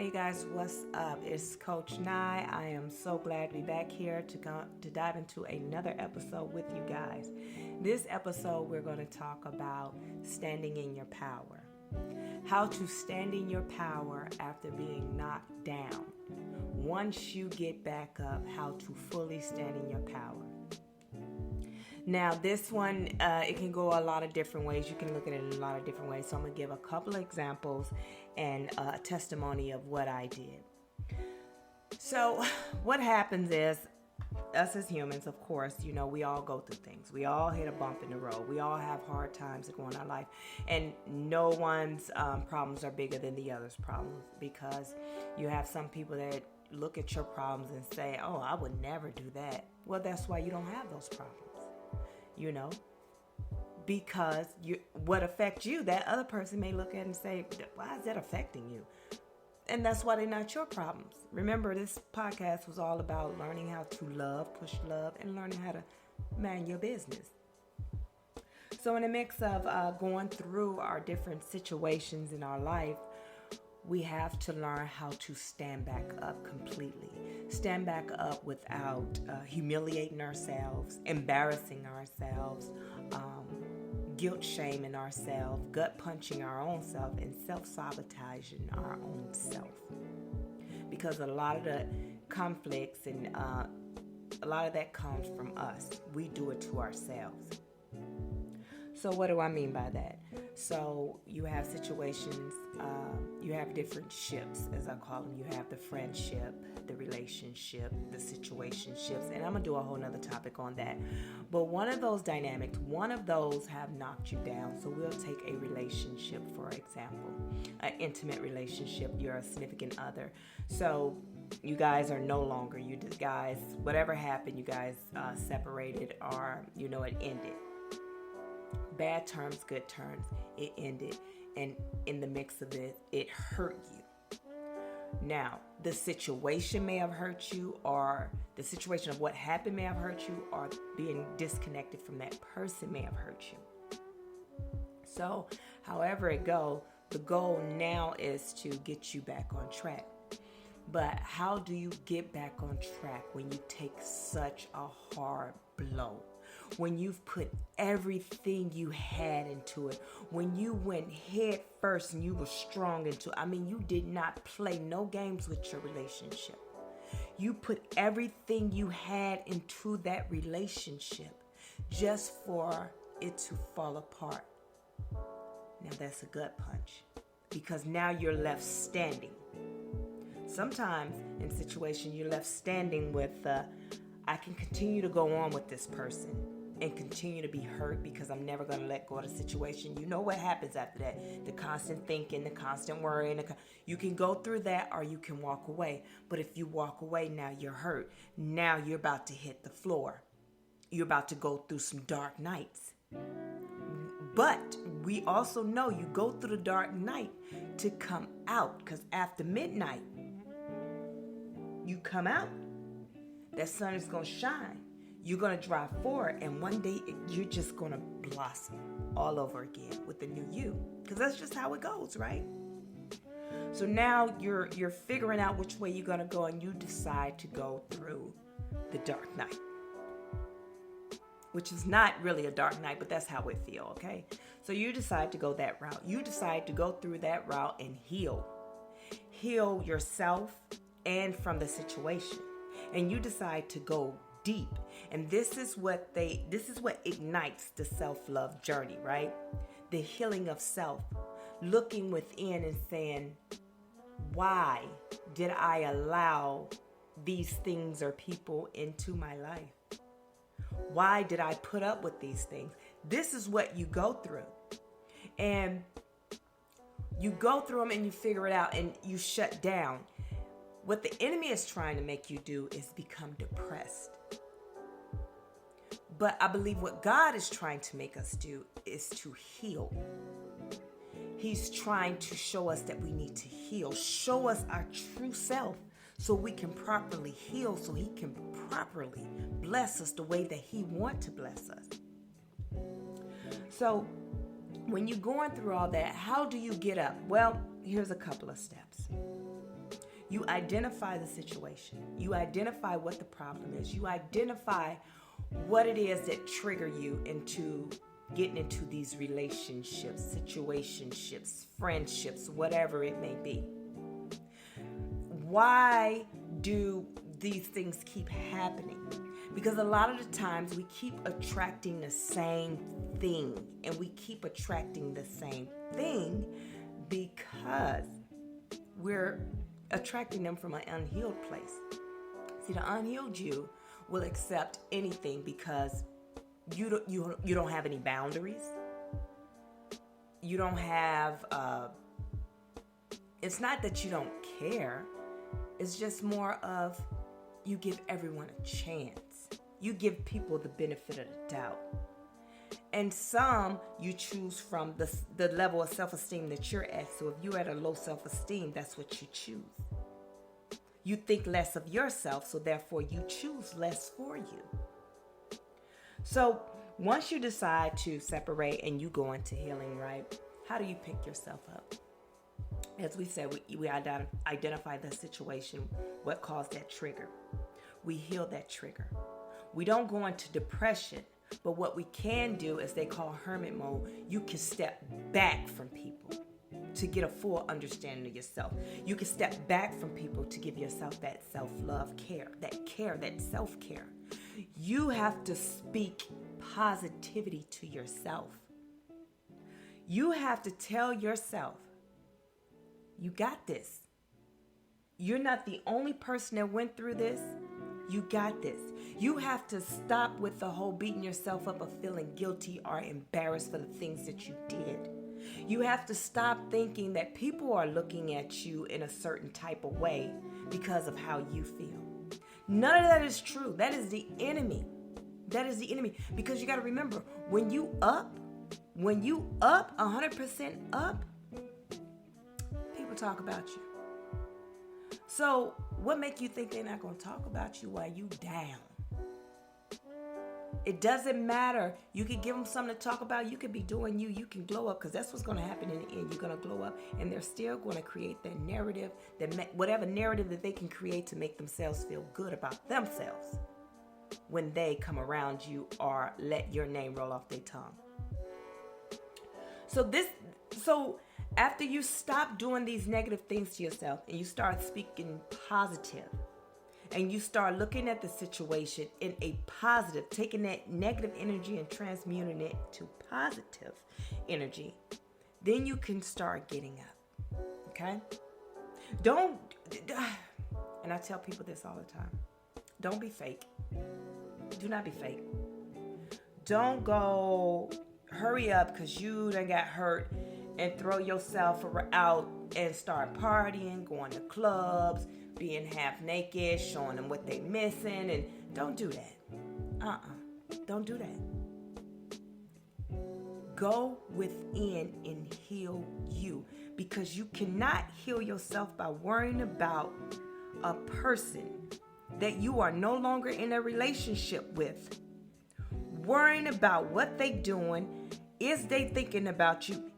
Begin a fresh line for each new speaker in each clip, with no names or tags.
Hey guys, what's up? It's Coach Nye. I am so glad to be back here to dive into another episode with you guys. This episode, we're going to talk about standing in your power. How to stand in your power after being knocked down. Once you get back up, how to fully stand in your power. Now, this one, it can go a lot of different ways. You can look at it in a lot of different ways. So I'm going to give a couple of examples and a testimony of what I did. So what happens is, us as humans, of course, we all go through things. We all hit a bump in the road. We all have hard times that go in our life. And no one's problems are bigger than the other's problems, because you have some people that look at your problems and say, oh, I would never do that. Well, that's why you don't have those problems. Because what affects you, that other person may look at and say, why is that affecting you? And that's why they're not your problems. Remember, this podcast was all about learning how to love, push love, and learning how to mind your business. So in the mix of going through our different situations in our life, we have to learn how to stand back up completely. Stand back up without humiliating ourselves, embarrassing ourselves, guilt shaming ourselves, gut punching our own self, and self-sabotaging our own self. Because a lot of the conflicts and a lot of that comes from us. We do it to ourselves. So what do I mean by that? So you have situations, you have different ships, as I call them. You have the friendship, the relationship, the situationships, and I'm going to do a whole nother topic on that. But one of those dynamics, one of those have knocked you down. So we'll take a relationship, for example, an intimate relationship. You're a significant other. So you guys are no longer, whatever happened, you guys separated, or, it ended. Bad terms, good terms, it ended. And in the mix of it, it hurt you. Now, the situation may have hurt you, or the situation of what happened may have hurt you, or being disconnected from that person may have hurt you. So, however it goes, the goal now is to get you back on track. But how do you get back on track when you take such a hard blow? When you've put everything you had into it, when you went head first and you were strong into it. You did not play no games with your relationship. You put everything you had into that relationship just for it to fall apart. Now that's a gut punch, because now you're left standing. Sometimes in situations you're left standing with, I can continue to go on with this person and continue to be hurt because I'm never going to let go of the situation. You know what happens after that? The constant thinking, the constant worrying. You can go through that, or you can walk away. But if you walk away, now you're hurt. Now you're about to hit the floor. You're about to go through some dark nights. But we also know you go through the dark night to come out, because after midnight, you come out. That sun is going to shine. You're going to drive forward, and one day you're just going to blossom all over again with the new you, because that's just how it goes, right? So now you're figuring out which way you're going to go, and you decide to go through the dark night, which is not really a dark night, but that's how it feels, okay? So you decide to go that route. You decide to go through that route and heal yourself and from the situation. And you decide to go deep. And this is what ignites the self-love journey, right? The healing of self. Looking within and saying, why did I allow these things or people into my life? Why did I put up with these things? This is what you go through. And you go through them and you figure it out and you shut down. What the enemy is trying to make you do is become depressed. But I believe what God is trying to make us do is to heal. He's trying to show us that we need to heal. Show us our true self so we can properly heal, so He can properly bless us the way that He wants to bless us. So when you're going through all that, how do you get up? Well, here's a couple of steps. You identify the situation. You identify what the problem is. You identify what it is that trigger you into getting into these relationships, situationships, friendships, whatever it may be. Why do these things keep happening? Because a lot of the times we keep attracting the same thing, and we keep attracting the same thing because we're attracting them from an unhealed place. See, the unhealed you will accept anything because you don't have any boundaries. You don't have, it's not that you don't care. It's just more of you give everyone a chance. You give people the benefit of the doubt. And some you choose from the level of self-esteem that you're at. So if you're at a low self-esteem, that's what you choose. You think less of yourself, so therefore you choose less for you. So once you decide to separate and you go into healing, right? How do you pick yourself up? As we said, we identify the situation, what caused that trigger. We heal that trigger. We don't go into depression, but what we can do, as they call hermit mode, you can step back from people to get a full understanding of yourself. You can step back from people to give yourself that self-love care, that self-care. You have to speak positivity to yourself. You have to tell yourself, you got this. You're not the only person that went through this. You got this. You have to stop with the whole beating yourself up of feeling guilty or embarrassed for the things that you did. You have to stop thinking that people are looking at you in a certain type of way because of how you feel. None of that is true. That is the enemy. That is the enemy. Because you got to remember, when you up 100% up, people talk about you. So what make you think they're not going to talk about you while you down? It doesn't matter. You can give them something to talk about. You could be doing you. You can glow up, because that's what's going to happen in the end. You're going to glow up, and they're still going to create that narrative, whatever narrative that they can create to make themselves feel good about themselves when they come around you or let your name roll off their tongue. So after you stop doing these negative things to yourself and you start speaking positive, and you start looking at the situation in a positive, taking that negative energy and transmuting it to positive energy, then you can start getting up. Okay? And I tell people this all the time, don't be fake. Do not be fake. Don't go hurry up because you done got hurt and throw yourself out and start partying, going to clubs, being half naked, showing them what they missing, and don't do that. Don't do that. Go within and heal you, because you cannot heal yourself by worrying about a person that you are no longer in a relationship with. Worrying about what they doing. Is they thinking about you?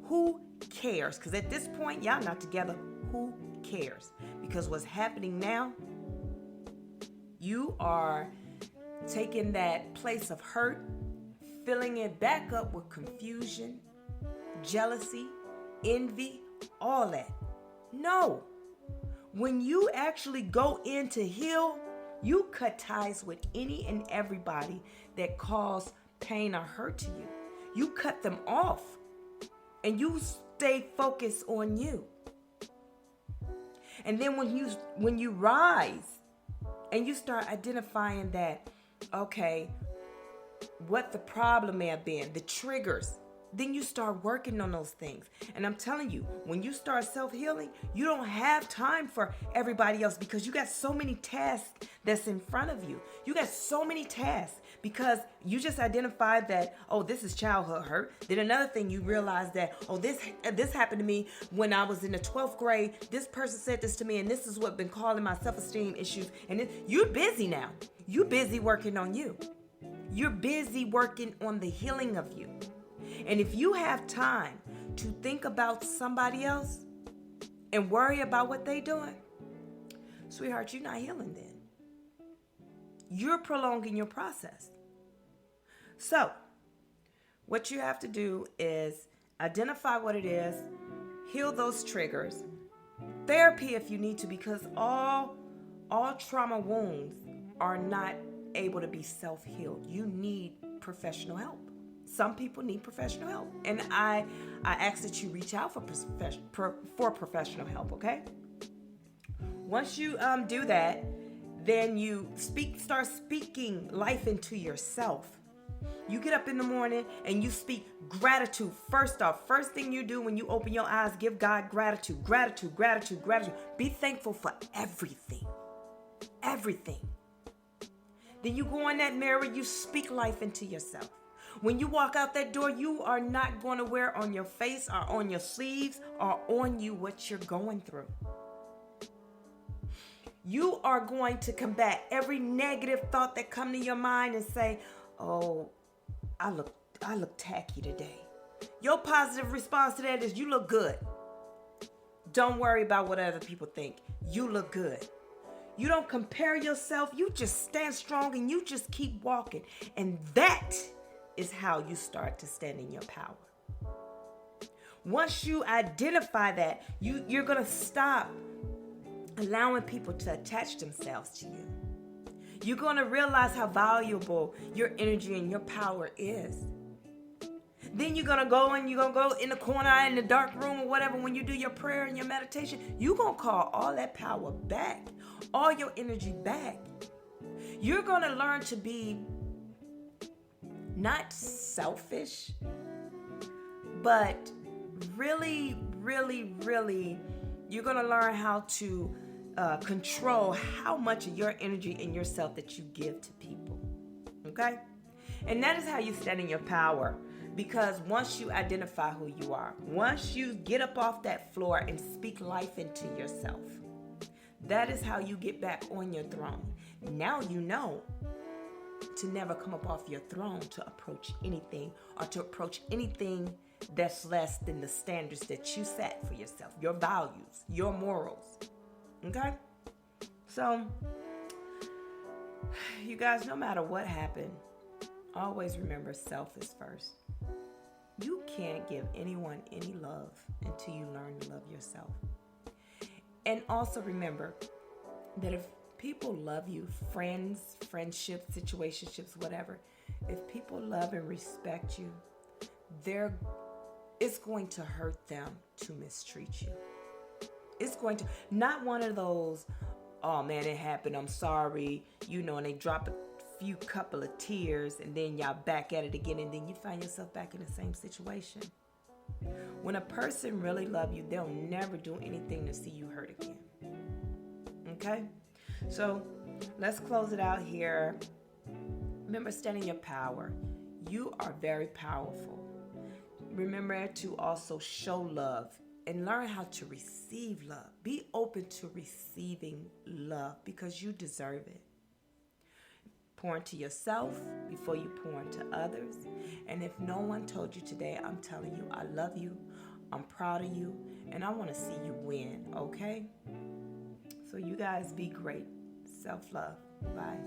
Who cares? Because at this point, y'all not together. Who cares? Because what's happening now, you are taking that place of hurt, filling it back up with confusion, jealousy, envy, all that. No. When you actually go in to heal, you cut ties with any and everybody that cause pain or hurt to you. You cut them off, and you stay focused on you. And then when you rise and you start identifying that, okay, what the problem may have been, the triggers, then you start working on those things. And I'm telling you, when you start self-healing, you don't have time for everybody else, because you got so many tasks that's in front of you. You got so many tasks because you just identified that, oh, this is childhood hurt. Then another thing, you realize that, oh, this happened to me when I was in the 12th grade. This person said this to me, and this is what been calling my self-esteem issues. And you're busy now. You're busy working on you. You're busy working on the healing of you. And if you have time to think about somebody else and worry about what they doing, sweetheart, you're not healing then. You're prolonging your process. So, what you have to do is identify what it is, heal those triggers, therapy if you need to, because all trauma wounds are not able to be self-healed. You need professional help. Some people need professional help, and I ask that you reach out for professional help. Okay. Once you do that, then you start speaking life into yourself. You get up in the morning and you speak gratitude. First off, first thing you do when you open your eyes, give God gratitude, gratitude, gratitude, gratitude. Be thankful for everything. Everything. Then you go in that mirror, you speak life into yourself. When you walk out that door, you are not going to wear on your face or on your sleeves or on you what you're going through. You are going to combat every negative thought that come to your mind and say, oh, I look tacky today. Your positive response to that is you look good. Don't worry about what other people think. You look good. You don't compare yourself. You just stand strong and you just keep walking. And that is how you start to stand in your power. Once you identify that, you're going to stop allowing people to attach themselves to you. You're going to realize how valuable your energy and your power is. Then you're going to go in the corner in the dark room or whatever. When you do your prayer and your meditation, you're going to call all that power back, all your energy back. You're going to learn to be not selfish, but really, really, really, you're going to learn how to control how much of your energy and yourself that you give to people. Okay? And that is how you stand in your power. Because once you identify who you are, once you get up off that floor and speak life into yourself, that is how you get back on your throne. Now you know to never come up off your throne to approach anything or to approach anything that's less than the standards that you set for yourself, your values, your morals. Okay? So, you guys, no matter what happened, always remember self is first. You can't give anyone any love until you learn to love yourself. And also remember that if people love you, friends, friendships, situationships, whatever, if people love and respect you, it's going to hurt them to mistreat you. It's going to, not one of those, oh man, it happened, I'm sorry, and they drop a few couple of tears and then y'all back at it again and then you find yourself back in the same situation. When a person really loves you, they'll never do anything to see you hurt again. Okay? So let's close it out here. Remember, stand in your power. You are very powerful. Remember to also show love and learn how to receive love. Be open to receiving love because you deserve it. Pour into yourself before you pour into others. And if no one told you today, I'm telling you, I love you, I'm proud of you, and I want to see you win, okay? So you guys be great. Self-love. Bye.